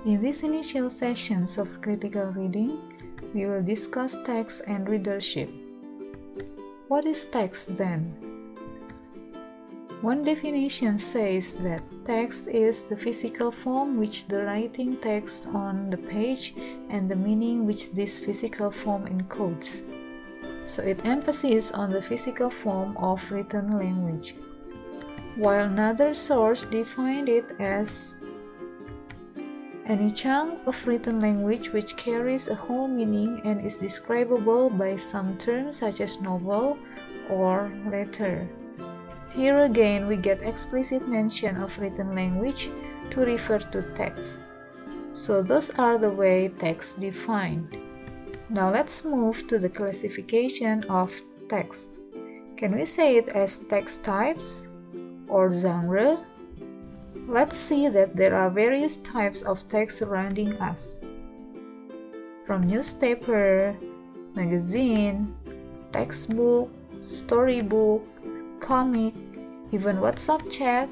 In these initial sessions of critical reading, we will discuss text and readership. What is text then? One definition says that text is the physical form which the writing text on the page and the meaning which this physical form encodes. So it emphasizes on the physical form of written language. While another source defined it as any chunk of written language which carries a whole meaning and is describable by some term such as novel or letter. Here again we get explicit mention of written language to refer to text. So those are the way text defined. Now let's move to the classification of text. Can we say it as text types or genre? Let's see that there are various types of text surrounding us. From newspaper, magazine, textbook, storybook, comic, even WhatsApp chat,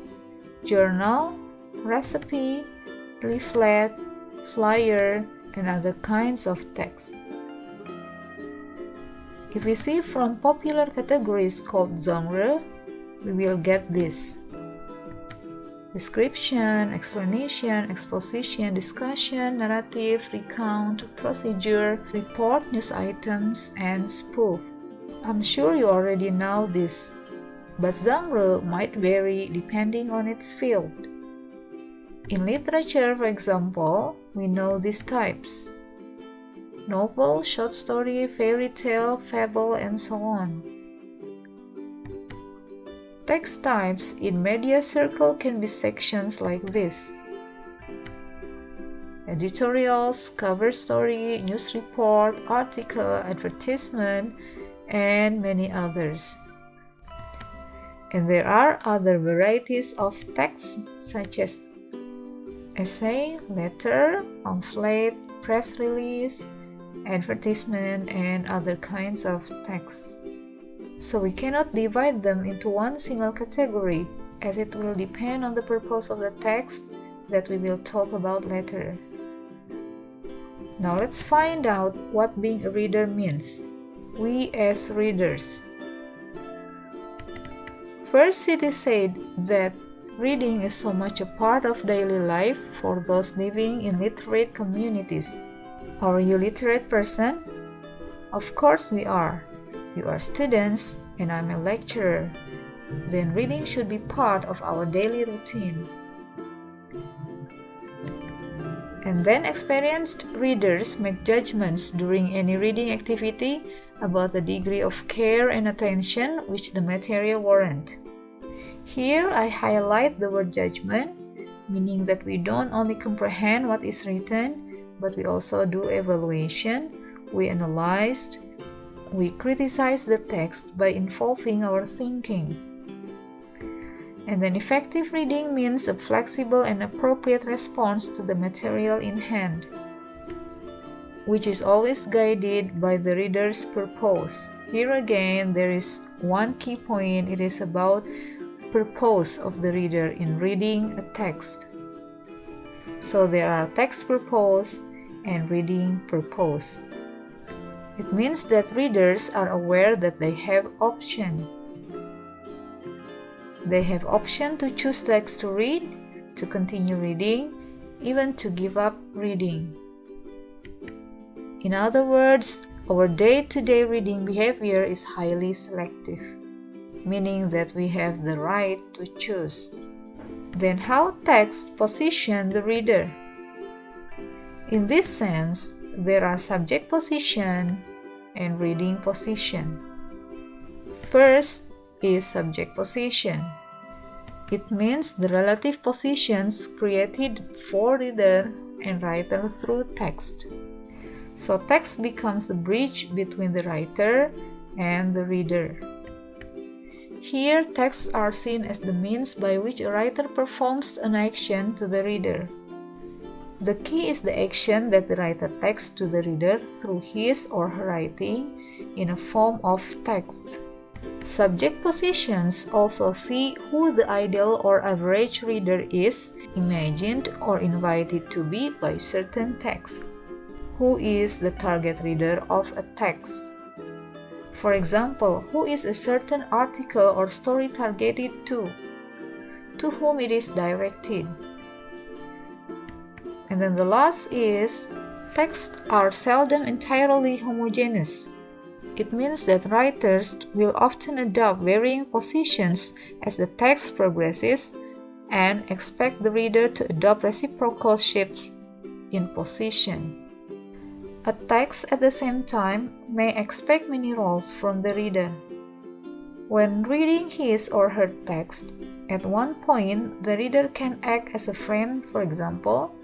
journal, recipe, leaflet, flyer, and other kinds of text. If we see from popular categories called genre, we will get this: description, explanation, exposition, discussion, narrative, recount, procedure, report, news items, and spoof. I'm sure you already know this, but genre might vary depending on its field. In literature, for example, we know these types: novel, short story, fairy tale, fable, and so on. Text types in media circle can be sections like this: editorials, cover story, news report, article, advertisement, and many others. And there are other varieties of text such as essay, letter, pamphlet, press release, advertisement, and other kinds of text. So we cannot divide them into one single category, as it will depend on the purpose of the text that we will talk about later. Now let's find out what being a reader means. We as readers. First, it is said that reading is so much a part of daily life for those living in literate communities. Are you a literate person? Of course we are. You are students and I'm a lecturer. Then reading should be part of our daily routine. And then experienced readers make judgments during any reading activity about the degree of care and attention which the material warrant. Here I highlight the word judgment, meaning that we don't only comprehend what is written, but we also do evaluation, we analyze, we criticize the text by involving our thinking. And then effective reading means a flexible and appropriate response to the material in hand, which is always guided by the reader's purpose. Here again, there is one key point. It is about purpose of the reader in reading a text. So there are text purpose and reading purpose. It means that readers are aware that they have option. They have option to choose text to read, to continue reading, even to give up reading. In other words, our day-to-day reading behavior is highly selective, meaning that we have the right to choose. Then how text position the reader? In this sense, there are subject position and reading position. First is subject position. It means the relative positions created for reader and writer through text. So text becomes the bridge between the writer and the reader. Here, texts are seen as the means by which a writer performs an action to the reader. The key is the action that the writer takes to the reader through his or her writing in a form of text. Subject positions also see who the ideal or average reader is, imagined or invited to be by certain text. Who is the target reader of a text? For example, who is a certain article or story targeted to whom it is directed. And then the last is, texts are seldom entirely homogeneous. It means that writers will often adopt varying positions as the text progresses and expect the reader to adopt reciprocal shifts in position. A text at the same time may expect many roles from the reader. When reading his or her text, at one point the reader can act as a friend, for example,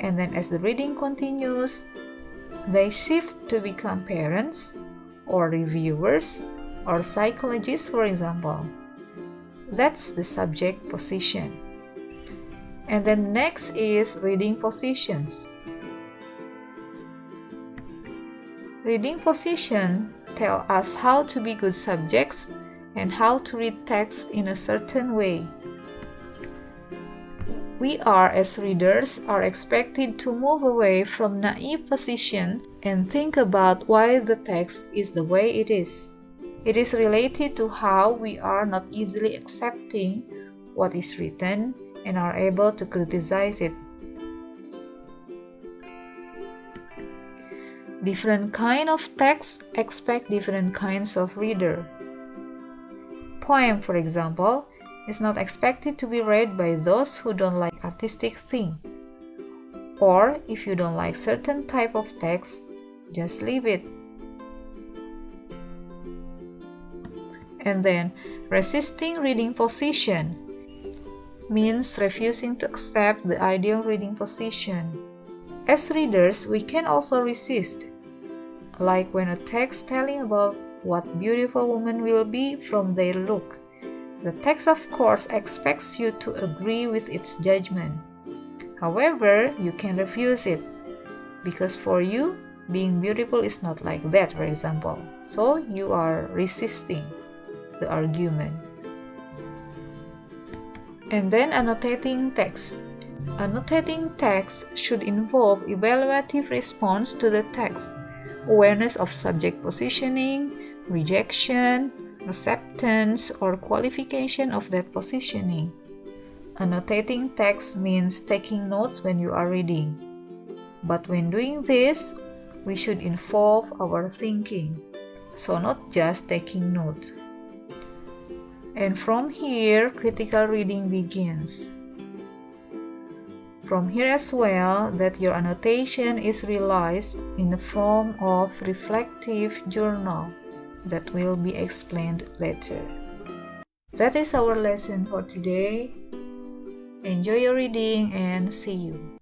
and then as the reading continues, they shift to become parents, or reviewers, or psychologists, for example. That's the subject position. And then next is reading positions. Reading position tell us how to be good subjects and how to read text in a certain way. We as readers are expected to move away from naive position and think about why the text is the way it is. It is related to how we are not easily accepting what is written and are able to criticize it. Different kind of texts expect different kinds of reader. Poem, for example, is not expected to be read by those who don't like artistic things. Or if you don't like certain type of text, just leave it. And then, resisting reading position means refusing to accept the ideal reading position. As readers, we can also resist, like when a text telling about what beautiful women will be from their look. The text, of course, expects you to agree with its judgment. However, you can refuse it, because for you, being beautiful is not like that, for example. So you are resisting the argument. And then annotating text. Annotating text should involve evaluative response to the text, awareness of subject positioning, rejection, acceptance, or qualification of that positioning. Annotating text means taking notes when you are reading. But when doing this, we should involve our thinking, so not just taking notes. And from here, critical reading begins. From here as well, that your annotation is realized in the form of reflective journal that will be explained later. That is our lesson for today. Enjoy your reading and see you.